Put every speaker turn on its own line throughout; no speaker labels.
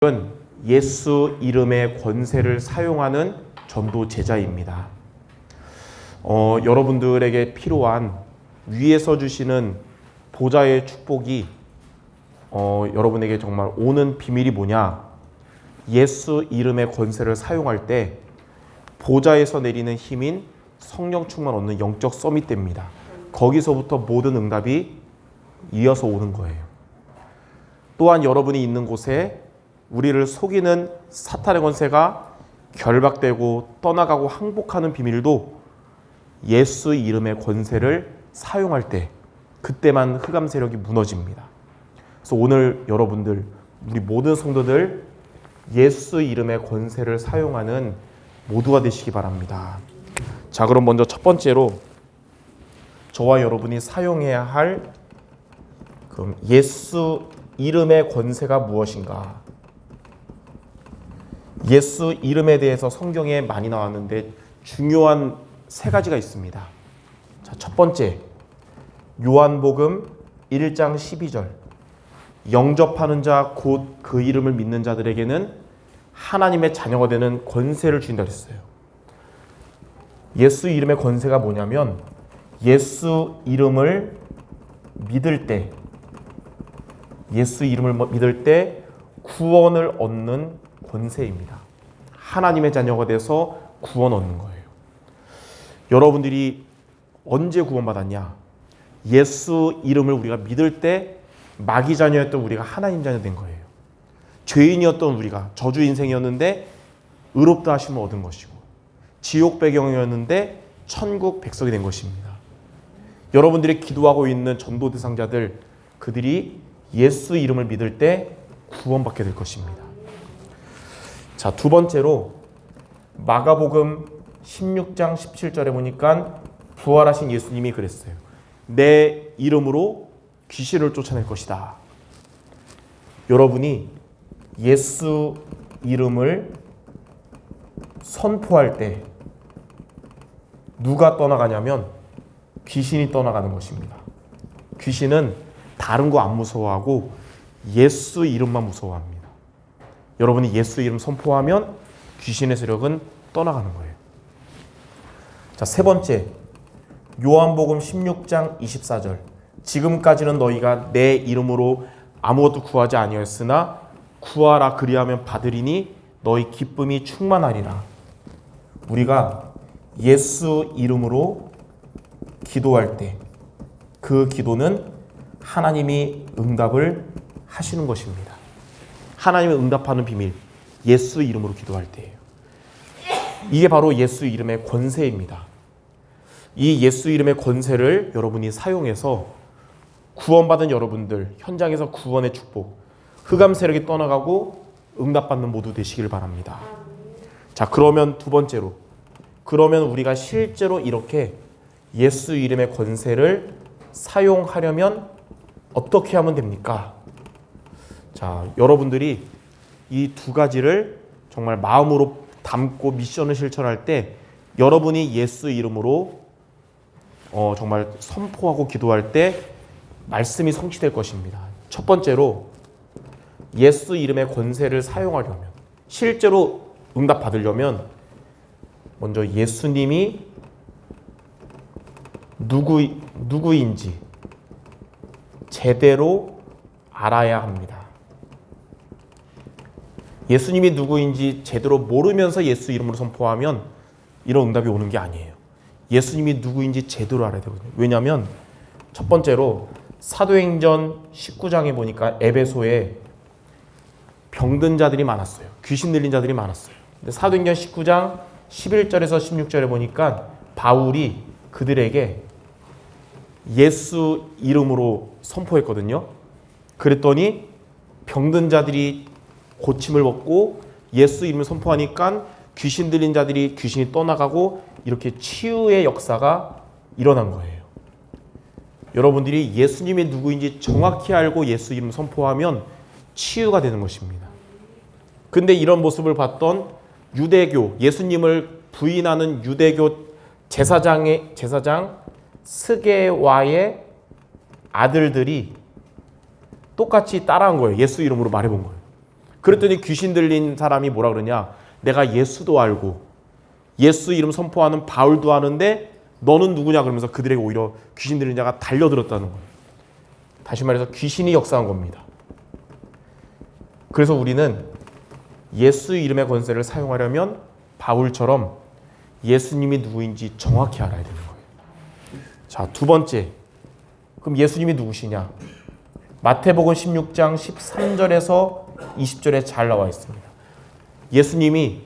은 예수 이름의 권세를 사용하는 전도 제자입니다. 여러분들에게 필요한 위에서 주시는 보좌의 축복이 여러분에게 정말 오는 비밀이 뭐냐? 예수 이름의 권세를 사용할 때 보좌에서 내리는 힘인 성령 충만 얻는 영적 서밋대입니다. 거기서부터 모든 응답이 이어서 오는 거예요. 또한 여러분이 있는 곳에 우리를 속이는 사탄의 권세가 결박되고 떠나가고 항복하는 비밀도 예수 이름의 권세를 사용할 때 그때만 흑암 세력이 무너집니다. 그래서 오늘 여러분들 우리 모든 성도들 예수 이름의 권세를 사용하는 모두가 되시기 바랍니다. 자, 그럼 먼저 첫 번째로 저와 여러분이 사용해야 할 그럼 예수 이름의 권세가 무엇인가? 예수 이름에 대해서 성경에 많이 나왔는데 중요한 세 가지가 있습니다. 자, 첫 번째, 요한복음 1장 12절. 영접하는 자 곧 그 이름을 믿는 자들에게는 하나님의 자녀가 되는 권세를 주신다 그랬어요. 예수 이름의 권세가 뭐냐면 예수 이름을 믿을 때 구원을 얻는 권세입니다. 하나님의 자녀가 돼서 구원 얻는 거예요. 여러분들이 언제 구원받았냐? 예수 이름을 우리가 믿을 때 마귀 자녀였던 우리가 하나님 자녀 된 거예요. 죄인이었던 우리가 저주 인생이었는데 의롭다 하심을 얻은 것이고 지옥 배경이었는데 천국 백성이 된 것입니다. 여러분들이 기도하고 있는 전도 대상자들 그들이 예수 이름을 믿을 때 구원받게 될 것입니다. 자, 두 번째로 마가복음 16장 17절에 보니까 부활하신 예수님이 그랬어요. 내 이름으로 귀신을 쫓아낼 것이다. 여러분이 예수 이름을 선포할 때 누가 떠나가냐면 귀신이 떠나가는 것입니다. 귀신은 다른 거 안 무서워하고 예수 이름만 무서워합니다. 여러분이 예수 이름 선포하면 귀신의 세력은 떠나가는 거예요. 자, 세 번째, 요한복음 16장 24절. 지금까지는 너희가 내 이름으로 아무것도 구하지 아니하였으나 구하라 그리하면 받으리니 너희 기쁨이 충만하리라. 우리가 예수 이름으로 기도할 때 그 기도는 하나님이 응답을 하시는 것입니다. 하나님의 응답하는 비밀, 예수 이름으로 기도할 때예요. 이게 바로 예수 이름의 권세입니다. 이 예수 이름의 권세를 여러분이 사용해서 구원받은 여러분들, 현장에서 구원의 축복, 흑암 세력이 떠나가고 응답받는 모두 되시길 바랍니다. 자, 그러면 두 번째로, 그러면 우리가 실제로 이렇게 예수 이름의 권세를 사용하려면 어떻게 하면 됩니까? 자, 여러분들이 이 두 가지를 정말 마음으로 담고 미션을 실천할 때 여러분이 예수 이름으로 정말 선포하고 기도할 때 말씀이 성취될 것입니다. 첫 번째로 예수 이름의 권세를 사용하려면 실제로 응답 받으려면 먼저 예수님이 누구인지 제대로 알아야 합니다. 예수님이 누구인지 제대로 모르면서 예수 이름으로 선포하면 이런 응답이 오는 게 아니에요. 예수님이 누구인지 제대로 알아야 되거든요. 왜냐하면 첫 번째로 사도행전 19장에 보니까 에베소에 병든 자들이 많았어요. 귀신 들린 자들이 많았어요. 근데 사도행전 19장 11절에서 16절에 보니까 바울이 그들에게 예수 이름으로 선포했거든요. 그랬더니 병든 자들이 고침을 받고 예수 이름을 선포하니까 귀신 들린 자들이 귀신이 떠나가고 이렇게 치유의 역사가 일어난 거예요. 여러분들이 예수님이 누구인지 정확히 알고 예수 이름을 선포하면 치유가 되는 것입니다. 근데 이런 모습을 봤던 유대교, 예수님을 부인하는 유대교 제사장 스게와의 아들들이 똑같이 따라한 거예요. 예수 이름으로 말해본 거예요. 그랬더니 귀신 들린 사람이 뭐라 그러냐? 내가 예수도 알고 예수 이름 선포하는 바울도 아는데 너는 누구냐? 그러면서 그들에게 오히려 귀신 들린 자가 달려들었다는 거예요. 다시 말해서 귀신이 역사한 겁니다. 그래서 우리는 예수 이름의 권세를 사용하려면 바울처럼 예수님이 누구인지 정확히 알아야 되는 거예요. 자, 두 번째. 그럼 예수님이 누구시냐? 마태복음 16장 13절에서 20절에 잘 나와 있습니다. 예수님이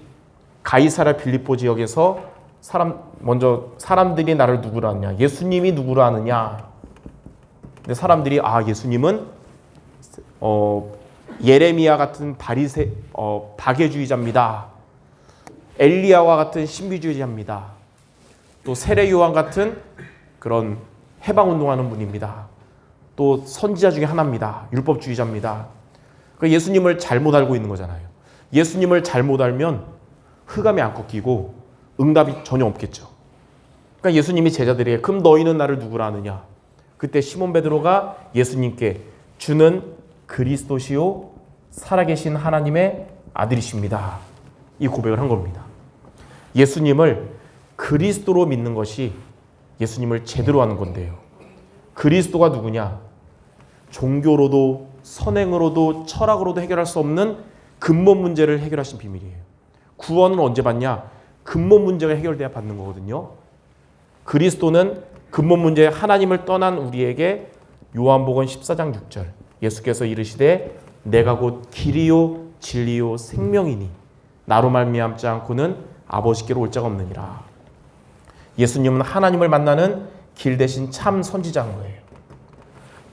가이사랴 빌립보 지역에서 먼저 사람들이 나를 누구로 아느냐? 예수님이 누구로 아느냐? 근데 사람들이 예수님은 예레미야 같은 박애주의자입니다. 엘리야와 같은 신비주의자입니다. 또 세례 요한 같은 그런 해방운동하는 분입니다. 또 선지자 중에 하나입니다. 율법주의자입니다. 그러니까 예수님을 잘못 알고 있는 거잖아요. 예수님을 잘못 알면 흑암이 안 꺾이고 응답이 전혀 없겠죠. 그러니까 예수님이 제자들에게 그럼 너희는 나를 누구라 하느냐? 그때 시몬 베드로가 예수님께 주는 그리스도시요 살아계신 하나님의 아들이십니다. 이 고백을 한 겁니다. 예수님을 그리스도로 믿는 것이 예수님을 제대로 하는 건데요. 그리스도가 누구냐? 종교로도 선행으로도 철학으로도 해결할 수 없는 근본 문제를 해결하신 비밀이에요. 구원은 언제 받냐? 근본 문제가 해결돼야 받는 거거든요. 그리스도는 근본 문제 하나님을 떠난 우리에게 요한복음 14장 6절 예수께서 이르시되 내가 곧 길이요 진리요 생명이니 나로 말미암지 않고는 아버지께로 올 자가 없느니라. 예수님은 하나님을 만나는 길 대신 참 선지자인 거예요.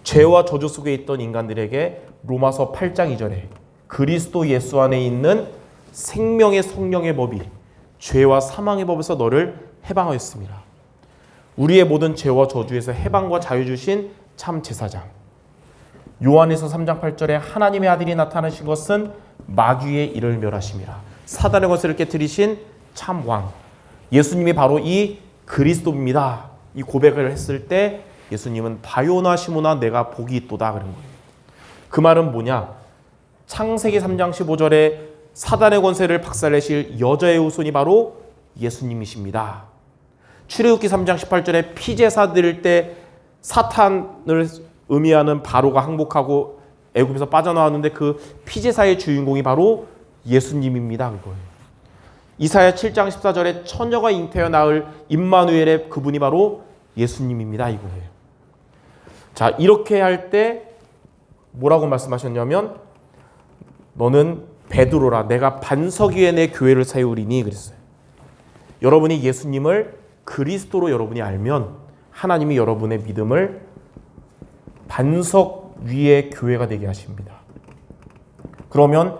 죄와 저주 속에 있던 인간들에게 로마서 8장 2절에 그리스도 예수 안에 있는 생명의 성령의 법이 죄와 사망의 법에서 너를 해방하였습니다. 우리의 모든 죄와 저주에서 해방과 자유 주신 참 제사장. 요한에서 3장 8절에 하나님의 아들이 나타나신 것은 마귀의 일을 멸하심이라. 사단의 것을 깨뜨리신 참 왕. 예수님이 바로 이 그리스도입니다. 이 고백을 했을 때 예수님은 바요나 시모나 내가 복이 있도다 그런 거예요. 그 말은 뭐냐? 창세기 3장 15절에 사단의 권세를 박살내실 여자의 후손이 바로 예수님이십니다. 출애굽기 3장 18절에 피제사 드릴 때 사탄을 의미하는 바로가 항복하고 애굽에서 빠져나왔는데 그 피제사의 주인공이 바로 예수님입니다. 그거예요. 이사야 7장 14절에 처녀가 잉태어 낳을 임마누엘의 그분이 바로 예수님입니다. 이거예요. 자, 이렇게 할 때 뭐라고 말씀하셨냐면 너는 베드로라 내가 반석 위에 내 교회를 세우리니 그랬어요. 여러분이 예수님을 그리스도로 여러분이 알면 하나님이 여러분의 믿음을 반석 위의 교회가 되게 하십니다. 그러면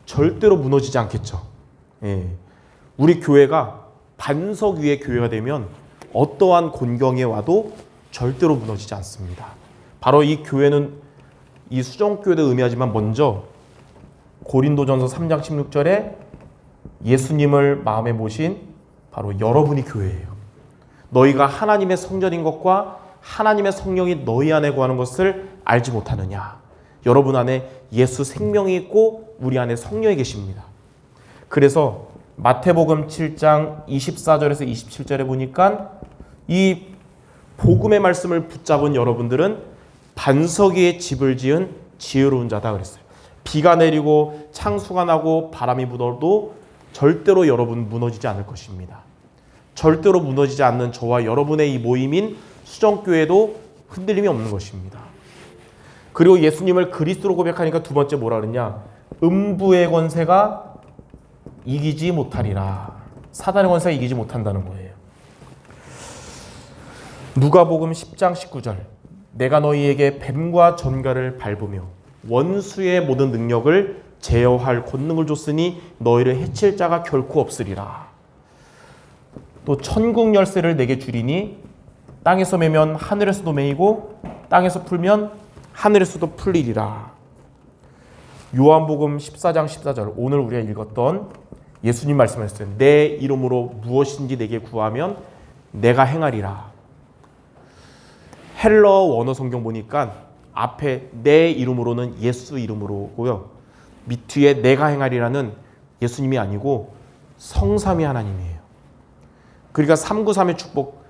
절대로 무너지지 않겠죠. 예. 우리 교회가 반석 위의 교회가 되면 어떠한 곤경에 와도 절대로 무너지지 않습니다. 바로 이 교회는 이 수정교회도 의미하지만 먼저 고린도전서 3장 16절에 예수님을 마음에 모신 바로 여러분이 교회예요. 너희가 하나님의 성전인 것과 하나님의 성령이 너희 안에 거하는 것을 알지 못하느냐. 여러분 안에 예수 생명이 있고 우리 안에 성령이 계십니다. 그래서 마태복음 7장 24절에서 27절에 보니까 이 복음의 말씀을 붙잡은 여러분들은 반석 위에 집을 지은 지혜로운 자다 그랬어요. 비가 내리고 창수가 나고 바람이 불어도 절대로 여러분 무너지지 않을 것입니다. 절대로 무너지지 않는 저와 여러분의 이 모임인 수정교회도 흔들림이 없는 것입니다. 그리고 예수님을 그리스도로 고백하니까 두 번째 뭐라 그랬냐? 음부의 권세가 이기지 못하리라. 사단의 권세가 이기지 못한다는 거예요. 누가복음 10장 19절 내가 너희에게 뱀과 전갈을 밟으며 원수의 모든 능력을 제어할 권능을 줬으니 너희를 해칠 자가 결코 없으리라. 또 천국 열쇠를 내게 주리니 땅에서 매면 하늘에서도 매이고 땅에서 풀면 하늘에서도 풀리리라. 요한복음 14장 14절 오늘 우리가 읽었던 예수님 말씀하셨어요. 내 이름으로 무엇인지 내게 구하면 내가 행하리라. 헬러 원어 성경 보니까 앞에 내 이름으로는 예수 이름으로고요. 밑 뒤에 내가 행하리라는 예수님이 아니고 성삼위 하나님이에요. 그러니까 393의 축복,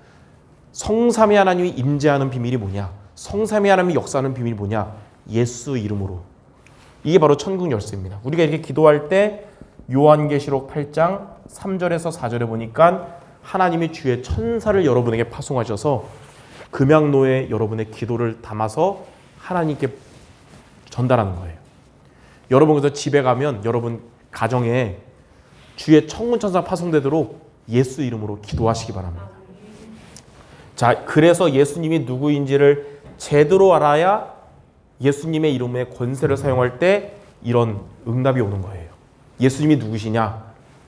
성삼위 하나님이 임재하는 비밀이 뭐냐? 성삼위 하나님이 역사하는 비밀이 뭐냐? 예수 이름으로. 이게 바로 천국 열쇠입니다. 우리가 이렇게 기도할 때 요한계시록 8장 3절에서 4절에 보니까 하나님이 주의 천사를 여러분에게 파송하셔서 금양로에 여러분의 기도를 담아서 하나님께 전달하는 거예요. 여러분 그래서 집에 가면 여러분 가정에 주의 천군천사 파송되도록 예수 이름으로 기도하시기 바랍니다. 자, 그래서 예수님이 누구인지를 제대로 알아야 예수님의 이름의 권세를 사용할 때 이런 응답이 오는 거예요. 예수님이 누구시냐?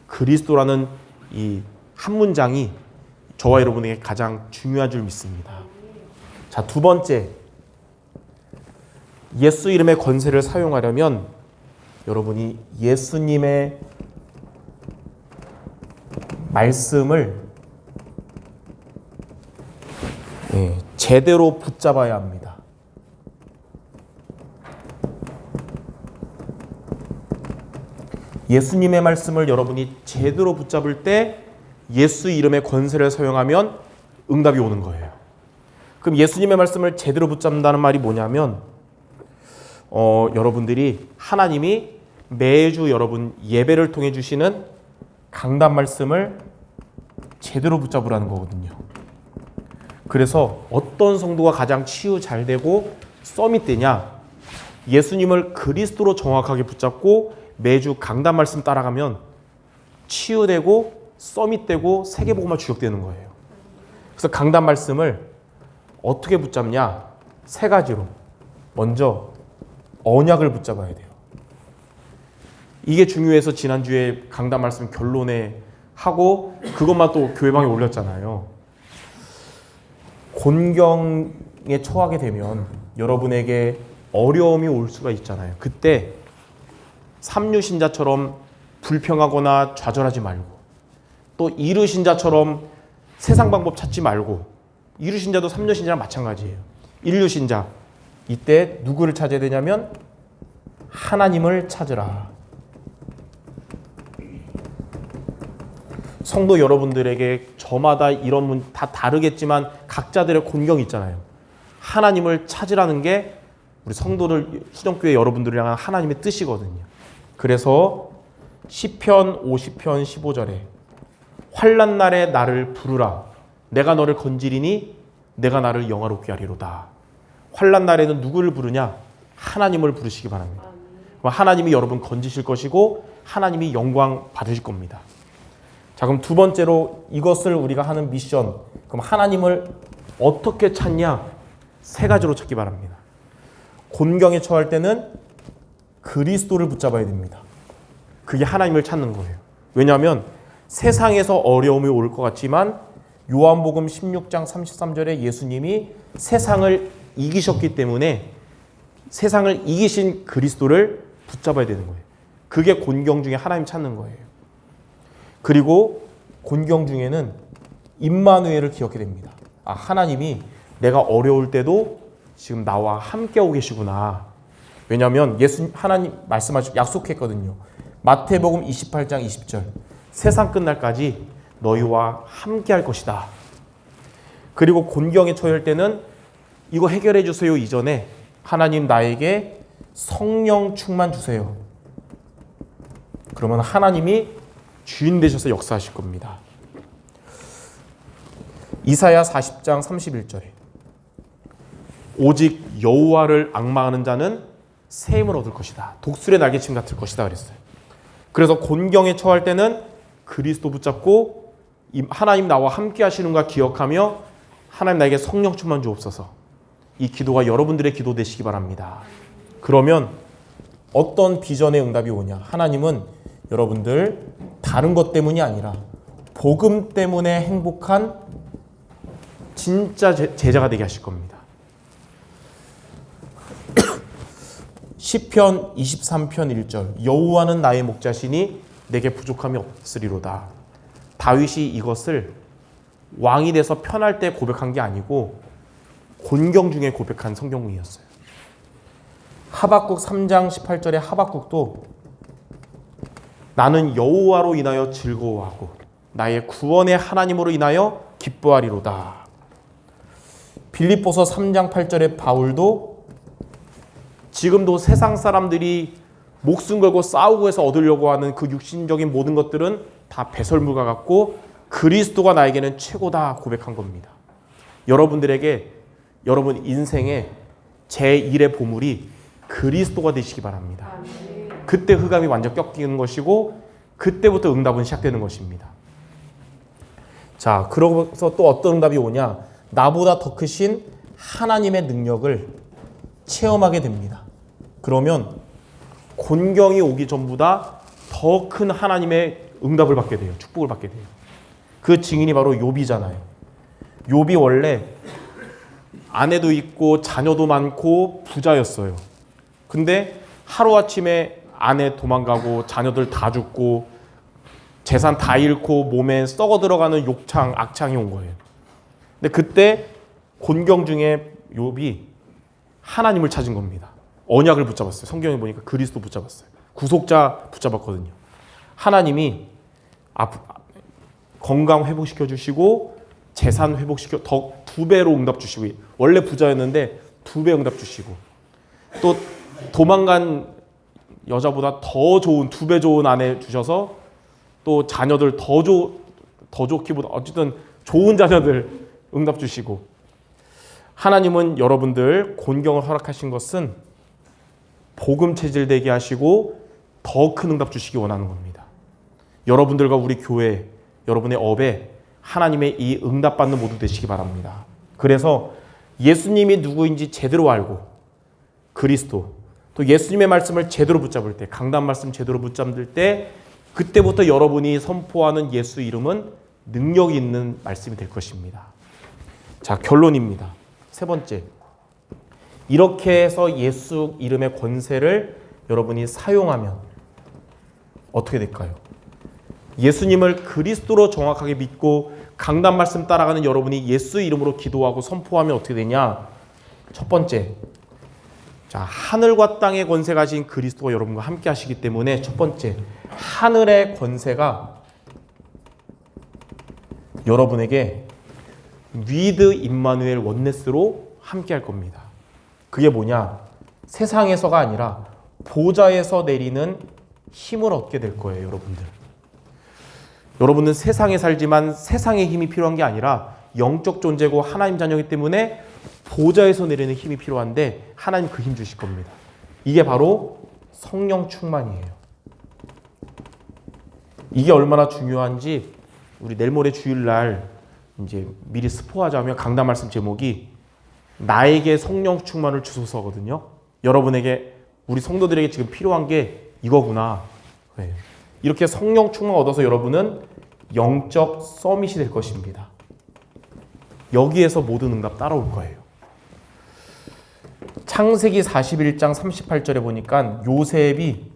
그리스도라는 이 한 문장이 저와 여러분에게 가장 중요한 줄 믿습니다. 자, 두 번째, 예수 이름의 권세를 사용하려면 여러분이 예수님의 말씀을 제대로 붙잡아야 합니다. 예수님의 말씀을 여러분이 제대로 붙잡을 때 예수 이름의 권세를 사용하면 응답이 오는 거예요. 그럼 예수님의 말씀을 제대로 붙잡는다는 말이 뭐냐면 여러분들이 하나님이 매주 여러분 예배를 통해 주시는 강단 말씀을 제대로 붙잡으라는 거거든요. 그래서 어떤 성도가 가장 치유 잘 되고 썸이 되냐? 예수님을 그리스도로 정확하게 붙잡고 매주 강단 말씀 따라가면 치유되고 썸밋되고 세계복음화 주역되는 거예요. 그래서 강단 말씀을 어떻게 붙잡냐? 세 가지로. 먼저 언약을 붙잡아야 돼요. 이게 중요해서 지난주에 강단 말씀 결론에 하고 그것만 또 교회방에 올렸잖아요. 곤경에 처하게 되면 여러분에게 어려움이 올 수가 있잖아요. 그때 삼류신자처럼 불평하거나 좌절하지 말고 또 이루신자처럼 세상 방법 찾지 말고 이루신자도 삼류신자랑 마찬가지예요. 일류신자 이때 누구를 찾아야 되냐면 하나님을 찾으라. 성도 여러분들에게 저마다 이런 문 다 다르겠지만 각자들의 곤경이 있잖아요. 하나님을 찾으라는 게 우리 성도들 수정교회 여러분들을 향한 하나님의 뜻이거든요. 그래서 시편 50편 15절에 환난 날에 나를 부르라. 내가 너를 건지리니 내가 나를 영화롭게 하리로다. 환난 날에는 누구를 부르냐? 하나님을 부르시기 바랍니다. 하나님이 여러분 건지실 것이고 하나님이 영광 받으실 겁니다. 자, 그럼 두 번째로 이것을 우리가 하는 미션. 그럼 하나님을 어떻게 찾냐? 세 가지로 찾기 바랍니다. 곤경에 처할 때는 그리스도를 붙잡아야 됩니다. 그게 하나님을 찾는 거예요. 왜냐하면 세상에서 어려움이 올 것 같지만 요한복음 16장 33절에 예수님이 세상을 이기셨기 때문에 세상을 이기신 그리스도를 붙잡아야 되는 거예요. 그게 곤경 중에 하나님 찾는 거예요. 그리고 곤경 중에는 임마누엘을 기억해야 됩니다. 아, 하나님이 내가 어려울 때도 지금 나와 함께 오고 계시구나. 왜냐하면 하나님 말씀하시고 약속했거든요. 마태복음 28장 20절 세상 끝날까지 너희와 함께 할 것이다. 그리고 곤경에 처할 때는 이거 해결해 주세요 이전에 하나님 나에게 성령 충만 주세요. 그러면 하나님이 주인 되셔서 역사하실 겁니다. 이사야 40장 31절에 오직 여호와를 앙망하는 자는 새 힘을 얻을 것이다. 독수리의 날개침 같을 것이다 그랬어요. 그래서 곤경에 처할 때는 그리스도 붙잡고 하나님 나와 함께 하시는가 기억하며 하나님 나에게 성령 충만 주옵소서. 이 기도가 여러분들의 기도 되시기 바랍니다. 그러면 어떤 비전의 응답이 오냐? 하나님은 여러분들 다른 것 때문이 아니라 복음 때문에 행복한 진짜 제자가 되게 하실 겁니다. 시편 23편 1절 여호와는 나의 목자시니 내게 부족함이 없으리로다. 다윗이 이것을 왕이 돼서 편할 때 고백한 게 아니고 곤경 중에 고백한 성경문이었어요. 하박국 3장 18절에 하박국도 나는 여호와로 인하여 즐거워하고 나의 구원의 하나님으로 인하여 기뻐하리로다. 빌립보서 3장 8절에 바울도 지금도 세상 사람들이 목숨 걸고 싸우고 해서 얻으려고 하는 그 육신적인 모든 것들은 다 배설물과 같고 그리스도가 나에게는 최고다 고백한 겁니다. 여러분들에게 여러분 인생의 제1의 보물이 그리스도가 되시기 바랍니다. 그때 흑암이 완전 꺾이는 것이고 그때부터 응답은 시작되는 것입니다. 자, 그러고서 또 어떤 응답이 오냐? 나보다 더 크신 하나님의 능력을 체험하게 됩니다. 그러면 곤경이 오기 전보다 더 큰 하나님의 응답을 받게 돼요. 축복을 받게 돼요. 그 증인이 바로 욥이잖아요. 욥이 원래 아내도 있고 자녀도 많고 부자였어요. 근데 하루아침에 아내 도망가고 자녀들 다 죽고 재산 다 잃고 몸에 썩어 들어가는 악창이 온 거예요. 근데 그때 곤경 중에 욥이 하나님을 찾은 겁니다. 언약을 붙잡았어요. 성경에 보니까 그리스도 붙잡았어요. 구속자 붙잡았거든요. 하나님이 건강 회복시켜 주시고 재산 회복시켜 더 2배로 응답 주시고 원래 부자였는데 2배 응답 주시고 또 도망간 여자보다 더 좋은 2배 좋은 아내 주셔서 또 자녀들 더 좋기보다 어쨌든 좋은 자녀들 응답 주시고 하나님은 여러분들 곤경을 허락하신 것은 복음 체질되게 하시고 더 큰 응답 주시기 원하는 겁니다. 여러분들과 우리 교회, 여러분의 업에 하나님의 이 응답받는 모두 되시기 바랍니다. 그래서 예수님이 누구인지 제대로 알고 그리스도, 또 예수님의 말씀을 제대로 붙잡을 때, 강단 말씀 제대로 붙잡을 때 그때부터 여러분이 선포하는 예수 이름은 능력이 있는 말씀이 될 것입니다. 자, 결론입니다. 세 번째, 이렇게 해서 예수 이름의 권세를 여러분이 사용하면 어떻게 될까요? 예수님을 그리스도로 정확하게 믿고 강단 말씀 따라가는 여러분이 예수 이름으로 기도하고 선포하면 어떻게 되냐? 첫 번째, 자, 하늘과 땅의 권세 가진 그리스도가 여러분과 함께 하시기 때문에 첫 번째, 하늘의 권세가 여러분에게 위드 임마누엘 원네스로 함께 할 겁니다. 그게 뭐냐? 세상에서가 아니라 보좌에서 내리는 힘을 얻게 될 거예요, 여러분들. 여러분은 세상에 살지만 세상의 힘이 필요한 게 아니라 영적 존재고 하나님 자녀이기 때문에 보좌에서 내리는 힘이 필요한데 하나님 그 힘 주실 겁니다. 이게 바로 성령 충만이에요. 이게 얼마나 중요한지 우리 내일 모레 주일날 이제 미리 스포하자면 강단 말씀 제목이 나에게 성령 충만을 주소서거든요. 여러분에게 우리 성도들에게 지금 필요한 게 이거구나. 네. 이렇게 성령 충만 얻어서 여러분은 영적 서밋이 될 것입니다. 여기에서 모든 응답 따라올 거예요. 창세기 41장 38절에 보니까 요셉이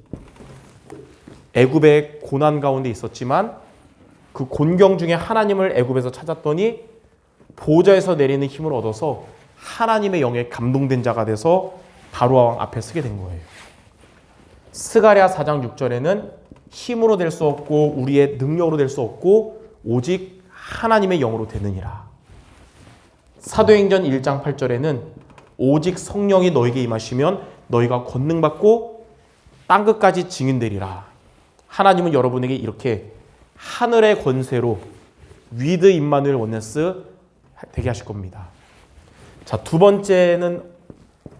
애굽의 고난 가운데 있었지만 그 곤경 중에 하나님을 애굽에서 찾았더니 보좌에서 내리는 힘을 얻어서 하나님의 영에 감동된 자가 돼서 바로왕 앞에 서게 된 거예요. 스가랴 4장 6절에는 힘으로 될 수 없고 우리의 능력으로 될 수 없고 오직 하나님의 영으로 되느니라. 사도행전 1장 8절에는 오직 성령이 너에게 임하시면 너희가 권능받고 땅끝까지 증인되리라. 하나님은 여러분에게 이렇게 하늘의 권세로 위드 임마누엘 원네스 되게 하실 겁니다. 자, 두 번째는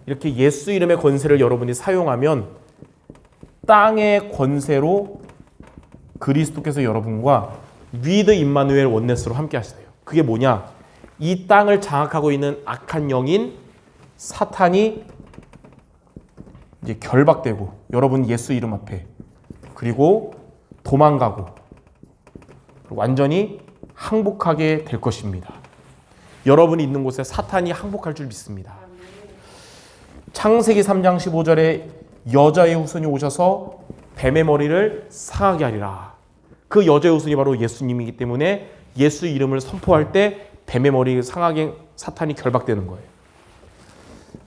이렇게 예수 이름의 권세를 여러분이 사용하면 땅의 권세로 그리스도께서 여러분과 위드 임마누엘 원네스로 함께 하시대요. 그게 뭐냐? 이 땅을 장악하고 있는 악한 영인 사탄이 이제 결박되고 여러분 예수 이름 앞에 그리고 도망가고 완전히 항복하게 될 것입니다. 여러분이 있는 곳에 사탄이 항복할 줄 믿습니다. 창세기 3장 15절에 여자의 후손이 오셔서 뱀의 머리를 상하게 하리라. 그 여자의 후손이 바로 예수님이기 때문에 예수 이름을 선포할 때 뱀의 머리 상하게 사탄이 결박되는 거예요.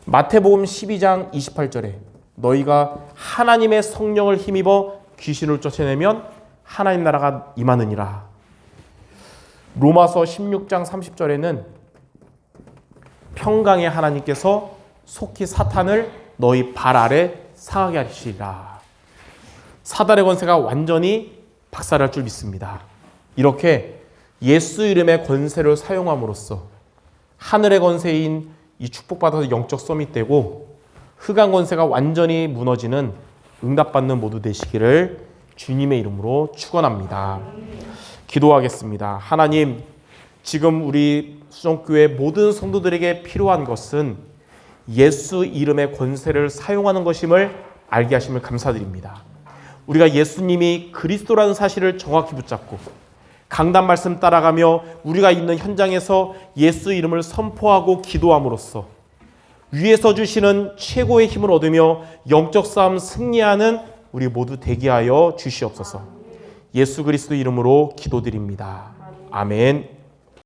마태복음 12장 28절에 너희가 하나님의 성령을 힘입어 귀신을 쫓아내면 하나님 나라가 임하느니라. 로마서 16장 30절에는 평강의 하나님께서 속히 사탄을 너희 발 아래 상하게 하시리라. 사단의 권세가 완전히 박살날 줄 믿습니다. 이렇게 예수 이름의 권세를 사용함으로써 하늘의 권세인 이 축복받아서 영적 서밋되고 흑암 권세가 완전히 무너지는 응답받는 모두 되시기를 주님의 이름으로 축원합니다. 기도하겠습니다. 하나님, 지금 우리 수정교회 모든 성도들에게 필요한 것은 예수 이름의 권세를 사용하는 것임을 알게 하심을 감사드립니다. 우리가 예수님이 그리스도라는 사실을 정확히 붙잡고 강단 말씀 따라가며 우리가 있는 현장에서 예수 이름을 선포하고 기도함으로써 위에서 주시는 최고의 힘을 얻으며 영적 싸움 승리하는 우리 모두 되게 하여 주시옵소서. 예수 그리스도 이름으로 기도드립니다. 아멘.